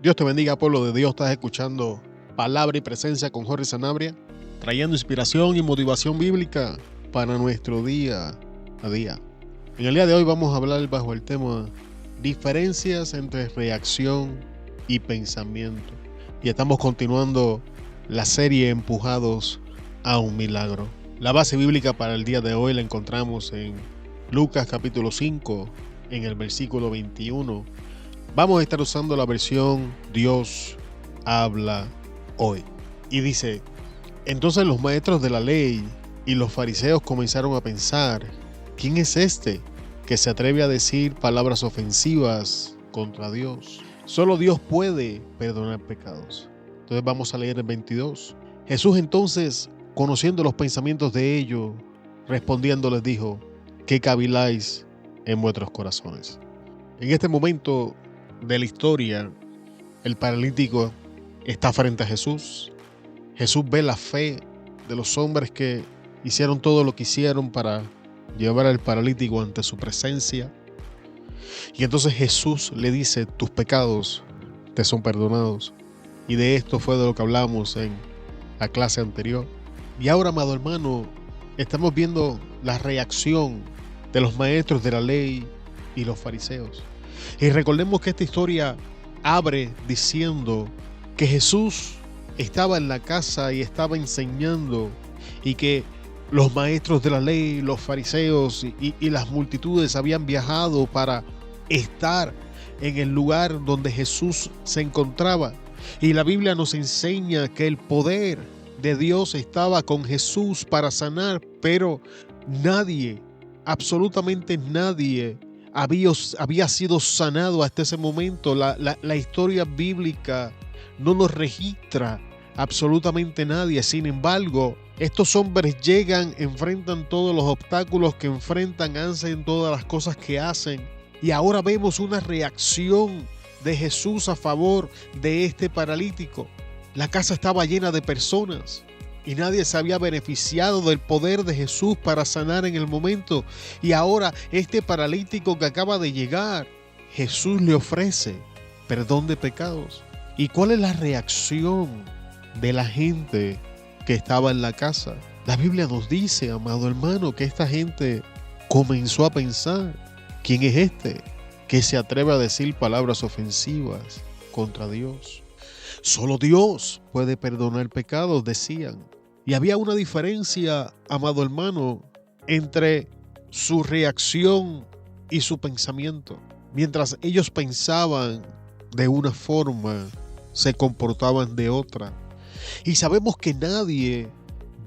Dios te bendiga, pueblo de Dios. Estás escuchando Palabra y Presencia con Jorge Sanabria, trayendo inspiración y motivación bíblica para nuestro día a día. En el día de hoy vamos a hablar bajo el tema diferencias entre reacción y pensamiento. Y estamos continuando la serie Empujados a un Milagro. La base bíblica para el día de hoy la encontramos en Lucas capítulo 5, en el versículo 21. Vamos a estar usando la versión Dios habla hoy. Y dice: entonces los maestros de la ley y los fariseos comenzaron a pensar: ¿quién es este que se atreve a decir palabras ofensivas contra Dios? Solo Dios puede perdonar pecados. Entonces vamos a leer el 22. Jesús entonces, conociendo los pensamientos de ellos, respondiendo les dijo: ¿qué caviláis en vuestros corazones? En este momento de la historia, el paralítico está frente a Jesús. Jesús ve la fe de los hombres que hicieron todo lo que hicieron para llevar al paralítico ante su presencia. Y entonces Jesús le dice: tus pecados te son perdonados. Y de esto fue de lo que hablamos en la clase anterior. Y ahora, amado hermano, estamos viendo la reacción de los maestros de la ley y los fariseos. Y recordemos que esta historia abre diciendo que Jesús estaba en la casa y estaba enseñando, y que los maestros de la ley, los fariseos y las multitudes habían viajado para estar en el lugar donde Jesús se encontraba. Y la Biblia nos enseña que el poder de Dios estaba con Jesús para sanar, pero nadie, absolutamente nadie, había sido sanado hasta ese momento. La historia bíblica no nos registra absolutamente nadie. Sin embargo, estos hombres llegan, enfrentan todos los obstáculos que enfrentan, hacen todas las cosas que hacen. Y ahora vemos una reacción de Jesús a favor de este paralítico. La casa estaba llena de personas y nadie se había beneficiado del poder de Jesús para sanar en el momento. Y ahora este paralítico que acaba de llegar, Jesús le ofrece perdón de pecados. ¿Y cuál es la reacción de la gente que estaba en la casa? La Biblia nos dice, amado hermano, que esta gente comenzó a pensar: ¿quién es este que se atreve a decir palabras ofensivas contra Dios? Solo Dios puede perdonar pecados, decían. Y había una diferencia, amado hermano, entre su reacción y su pensamiento. Mientras ellos pensaban de una forma, se comportaban de otra. Y sabemos que nadie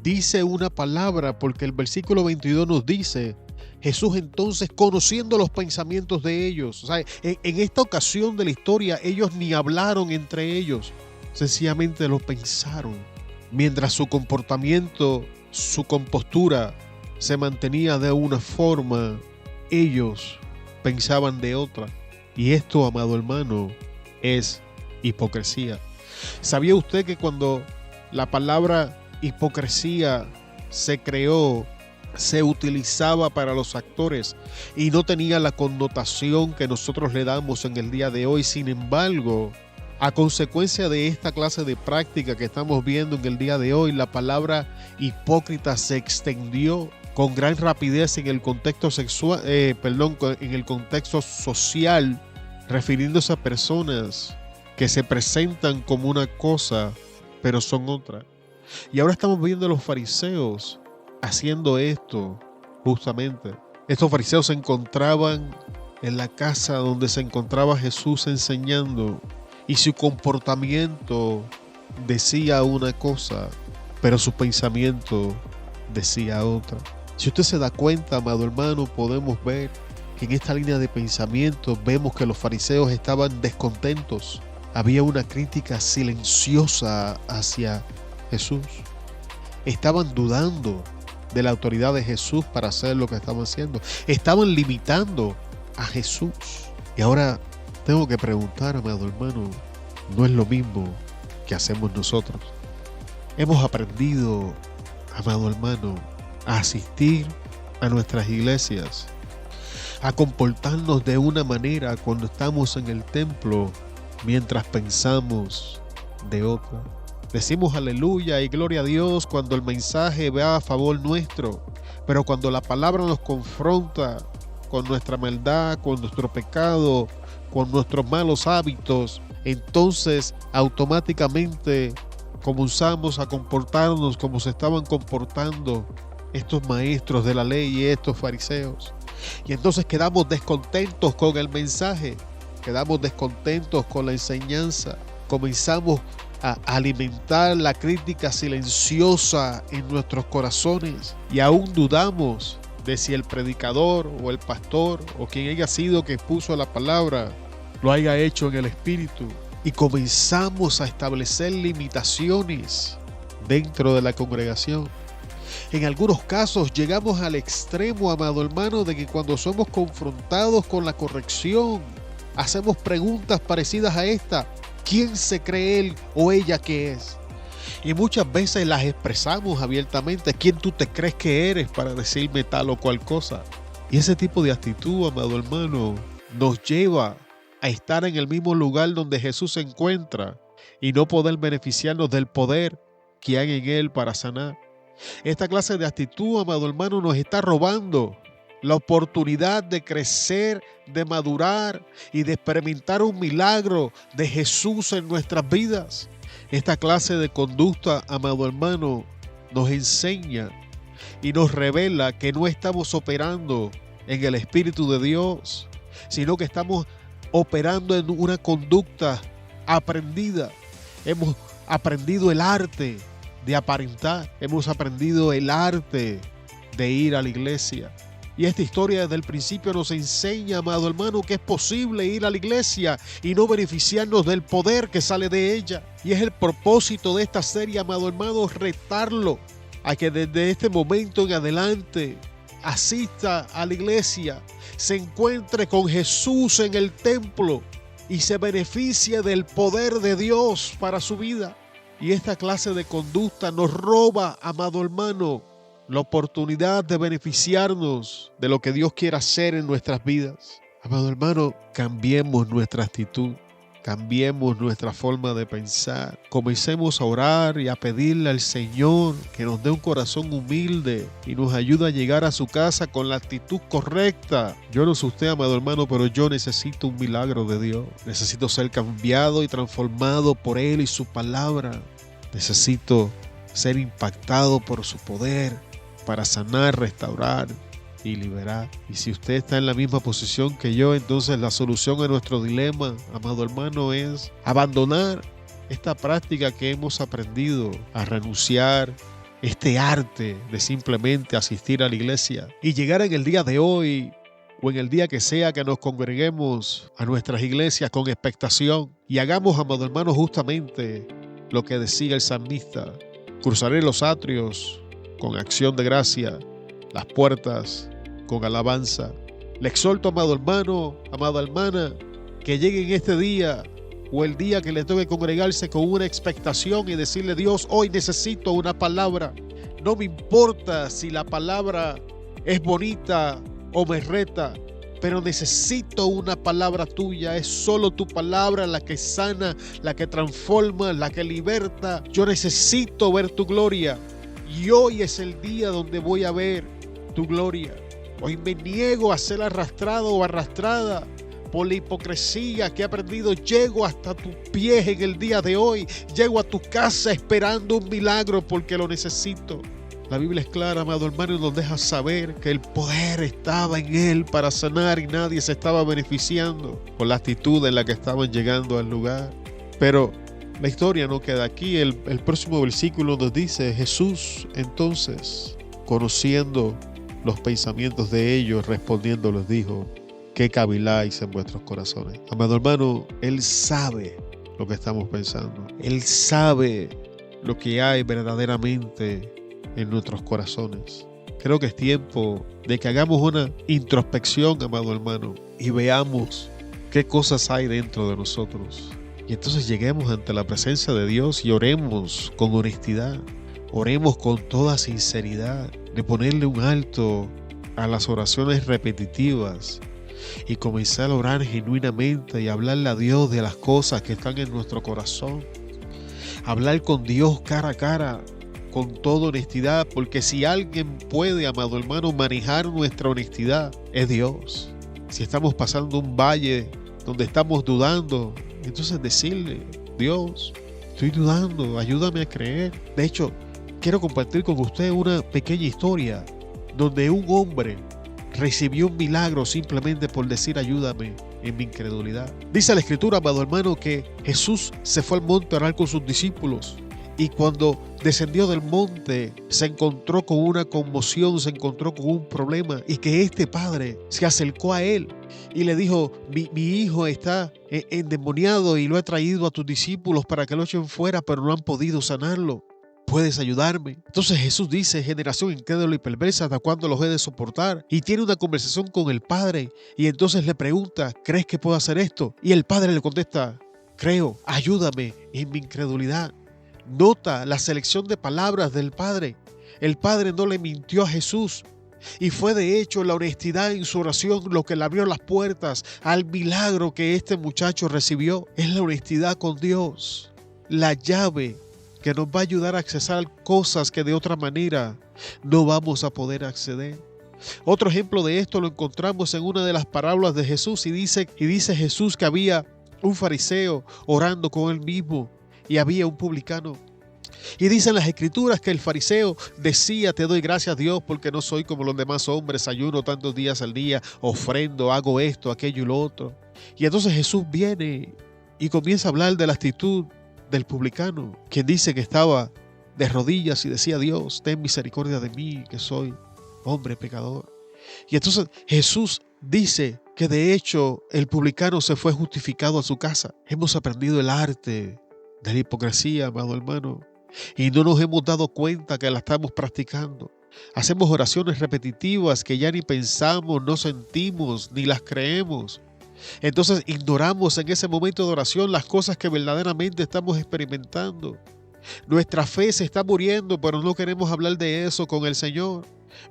dice una palabra, porque el versículo 22 nos dice: Jesús entonces, conociendo los pensamientos de ellos. O sea, en esta ocasión de la historia, ellos ni hablaron entre ellos, sencillamente lo pensaron. Mientras su comportamiento, su compostura se mantenía de una forma, ellos pensaban de otra. Y esto, amado hermano, es hipocresía. ¿Sabía usted que cuando la palabra hipocresía se creó, se utilizaba para los actores y no tenía la connotación que nosotros le damos en el día de hoy? Sin embargo, a consecuencia de esta clase de práctica que estamos viendo en el día de hoy, la palabra hipócrita se extendió con gran rapidez en el contexto sexual, en el contexto social, refiriéndose a personas que se presentan como una cosa, pero son otra. Y ahora estamos viendo a los fariseos haciendo esto justamente. Estos fariseos se encontraban en la casa donde se encontraba Jesús enseñando, y su comportamiento decía una cosa, pero su pensamiento decía otra. Si usted se da cuenta, amado hermano, podemos ver que en esta línea de pensamiento vemos que los fariseos estaban descontentos. Había una crítica silenciosa hacia Jesús. Estaban dudando de la autoridad de Jesús para hacer lo que estaban haciendo. Estaban limitando a Jesús. Y ahora tengo que preguntar, amado hermano, ¿no es lo mismo que hacemos nosotros? Hemos aprendido, amado hermano, a asistir a nuestras iglesias, a comportarnos de una manera cuando estamos en el templo mientras pensamos de otra. Decimos aleluya y gloria a Dios cuando el mensaje va a favor nuestro, pero cuando la palabra nos confronta con nuestra maldad, con nuestro pecado, con nuestros malos hábitos, entonces automáticamente comenzamos a comportarnos como se estaban comportando estos maestros de la ley y estos fariseos. Y entonces quedamos descontentos con el mensaje, quedamos descontentos con la enseñanza, comenzamos a alimentar la crítica silenciosa en nuestros corazones y aún dudamos de si el predicador o el pastor o quien haya sido que puso la palabra lo haya hecho en el espíritu, y comenzamos a establecer limitaciones dentro de la congregación. En algunos casos llegamos al extremo, amado hermano, de que cuando somos confrontados con la corrección, hacemos preguntas parecidas a esta: ¿quién se cree él o ella que es? Y muchas veces las expresamos abiertamente: ¿quién tú te crees que eres para decirme tal o cual cosa? Y ese tipo de actitud, amado hermano, nos lleva a estar en el mismo lugar donde Jesús se encuentra y no poder beneficiarnos del poder que hay en él para sanar. Esta clase de actitud, amado hermano, nos está robando la oportunidad de crecer, de madurar y de experimentar un milagro de Jesús en nuestras vidas. Esta clase de conducta, amado hermano, nos enseña y nos revela que no estamos operando en el Espíritu de Dios, sino que estamos operando en una conducta aprendida. Hemos aprendido el arte de aparentar, hemos aprendido el arte de ir a la iglesia. Y esta historia desde el principio nos enseña, amado hermano, que es posible ir a la iglesia y no beneficiarnos del poder que sale de ella. Y es el propósito de esta serie, amado hermano, retarlo a que desde este momento en adelante asista a la iglesia, se encuentre con Jesús en el templo y se beneficie del poder de Dios para su vida. Y esta clase de conducta nos roba, amado hermano, la oportunidad de beneficiarnos de lo que Dios quiere hacer en nuestras vidas. Amado hermano, cambiemos nuestra actitud, cambiemos nuestra forma de pensar. Comencemos a orar y a pedirle al Señor que nos dé un corazón humilde y nos ayude a llegar a su casa con la actitud correcta. Yo no sé usted, amado hermano, pero yo necesito un milagro de Dios. Necesito ser cambiado y transformado por Él y su palabra. Necesito ser impactado por su poder para sanar, restaurar y liberar. Y si usted está en la misma posición que yo, entonces la solución a nuestro dilema, amado hermano, es abandonar esta práctica que hemos aprendido, a renunciar este arte de simplemente asistir a la iglesia y llegar en el día de hoy o en el día que sea que nos congreguemos a nuestras iglesias con expectación y hagamos, amado hermano, justamente lo que decía el salmista: cruzaré los atrios con acción de gracia, las puertas con alabanza. Le exhorto, amado hermano, amada hermana, que llegue en este día o el día que le toque congregarse con una expectación y decirle: Dios, hoy necesito una palabra. No me importa si la palabra es bonita o me reta, pero necesito una palabra tuya. Es solo tu palabra la que sana, la que transforma, la que liberta. Yo necesito ver tu gloria y hoy es el día donde voy a ver tu gloria. Hoy me niego a ser arrastrado o arrastrada por la hipocresía que he aprendido. Llego hasta tus pies en el día de hoy. Llego a tu casa esperando un milagro porque lo necesito. La Biblia es clara, amado hermano, y nos deja saber que el poder estaba en Él para sanar y nadie se estaba beneficiando por la actitud en la que estaban llegando al lugar. Pero la historia no queda aquí. El próximo versículo nos dice: Jesús entonces, conociendo los pensamientos de ellos, respondiendo les dijo: ¿qué caviláis en vuestros corazones? Amado hermano, Él sabe lo que estamos pensando. Él sabe lo que hay verdaderamente en nuestros corazones. Creo que es tiempo de que hagamos una introspección, amado hermano, y veamos qué cosas hay dentro de nosotros. Y entonces lleguemos ante la presencia de Dios y oremos con honestidad. Oremos con toda sinceridad, de ponerle un alto a las oraciones repetitivas y comenzar a orar genuinamente y hablarle a Dios de las cosas que están en nuestro corazón. Hablar con Dios cara a cara, con toda honestidad, porque si alguien puede, amado hermano, manejar nuestra honestidad, es Dios. Si estamos pasando un valle donde estamos dudando, entonces decirle: Dios, estoy dudando, ayúdame a creer. De hecho, quiero compartir con usted una pequeña historia donde un hombre recibió un milagro simplemente por decir: ayúdame en mi incredulidad. Dice la Escritura, amado hermano, que Jesús se fue al monte a orar con sus discípulos, y cuando descendió del monte se encontró con una conmoción, se encontró con un problema, y que este padre se acercó a él y le dijo: mi hijo está endemoniado y lo he traído a tus discípulos para que lo echen fuera, pero no han podido sanarlo. ¿Puedes ayudarme? Entonces Jesús dice: generación incrédula y perversa, ¿hasta cuándo los he de soportar? Y tiene una conversación con el padre, y entonces le pregunta: ¿crees que puedo hacer esto? Y el padre le contesta: creo, ayúdame en mi incredulidad. Nota la selección de palabras del padre. El padre no le mintió a Jesús, y fue de hecho la honestidad en su oración lo que le abrió las puertas al milagro que este muchacho recibió. Es la honestidad con Dios, la llave que nos va a ayudar a accesar cosas que de otra manera no vamos a poder acceder. Otro ejemplo de esto lo encontramos en una de las parábolas de Jesús, y dice Jesús que había un fariseo orando con él mismo y había un publicano. Y dicen las Escrituras que el fariseo decía: te doy gracias, Dios, porque no soy como los demás hombres, ayuno tantos días al día, ofrendo, hago esto, aquello y lo otro. Y entonces Jesús viene y comienza a hablar de la actitud del publicano, quien dice que estaba de rodillas y decía: Dios, ten misericordia de mí, que soy hombre pecador. Y entonces Jesús dice que de hecho el publicano se fue justificado a su casa. Hemos aprendido el arte de la hipocresía, amado hermano, y no nos hemos dado cuenta que la estamos practicando. Hacemos oraciones repetitivas que ya ni pensamos, no sentimos, ni las creemos. Entonces ignoramos en ese momento de oración las cosas que verdaderamente estamos experimentando. Nuestra fe se está muriendo, pero no queremos hablar de eso con el Señor.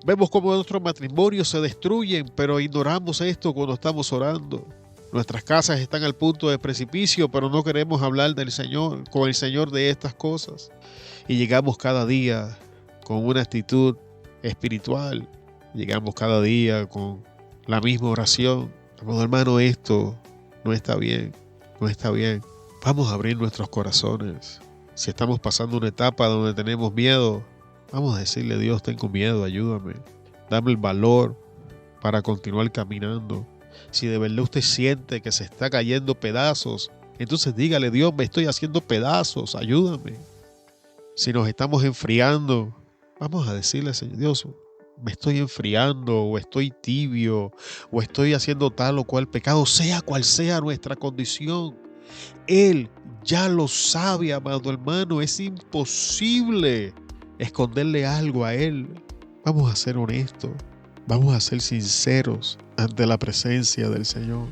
Vemos cómo nuestros matrimonios se destruyen, pero ignoramos esto cuando estamos orando. Nuestras casas están al punto de precipicio, pero no queremos hablar del Señor, con el Señor, de estas cosas. Y llegamos cada día con una actitud espiritual. Llegamos cada día con la misma oración. Amado hermano, esto no está bien, no está bien. Vamos a abrir nuestros corazones. Si estamos pasando una etapa donde tenemos miedo, vamos a decirle: Dios, tengo miedo, ayúdame. Dame el valor para continuar caminando. Si de verdad usted siente que se está cayendo pedazos, entonces dígale: Dios, me estoy haciendo pedazos, ayúdame. Si nos estamos enfriando, vamos a decirle: Señor Dios, me estoy enfriando, o estoy tibio, o estoy haciendo tal o cual pecado, sea cual sea nuestra condición. Él ya lo sabe, amado hermano. Es imposible esconderle algo a Él. Vamos a ser honestos, vamos a ser sinceros ante la presencia del Señor.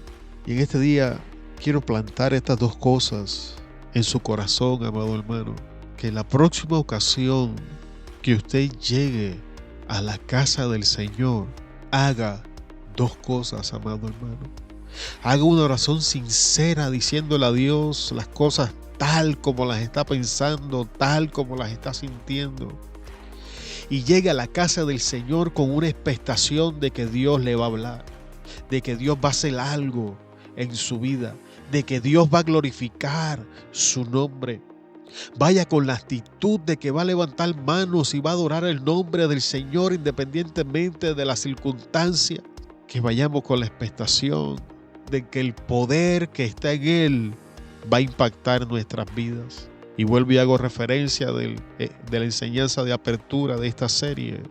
Y en este día quiero plantar estas dos cosas en su corazón, amado hermano. Que en la próxima ocasión que usted llegue a la casa del Señor, haga dos cosas, amado hermano. Haga una oración sincera diciéndole a Dios las cosas tal como las está pensando, tal como las está sintiendo. Y llegue a la casa del Señor con una expectación de que Dios le va a hablar, de que Dios va a hacer algo en su vida, de que Dios va a glorificar su nombre. Vaya con la actitud de que va a levantar manos y va a adorar el nombre del Señor independientemente de la circunstancia. Que vayamos con la expectación de que el poder que está en Él va a impactar nuestras vidas. Y vuelvo y hago referencia de la enseñanza de apertura de esta serie.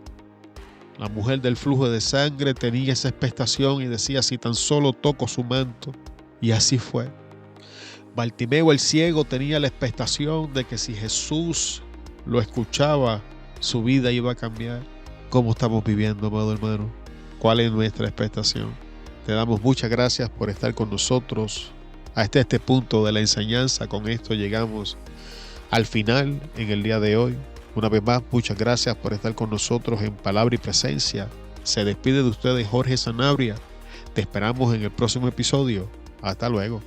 La mujer del flujo de sangre tenía esa expectación y decía: si tan solo toco su manto. Y así fue. Bartimeo el ciego tenía la expectación de que si Jesús lo escuchaba, su vida iba a cambiar. ¿Cómo estamos viviendo, amado hermano? ¿Cuál es nuestra expectación? Te damos muchas gracias por estar con nosotros hasta este punto de la enseñanza. Con esto llegamos al final en el día de hoy. Una vez más, muchas gracias por estar con nosotros en Palabra y Presencia. Se despide de ustedes Jorge Sanabria, Te esperamos en el próximo episodio. Hasta luego.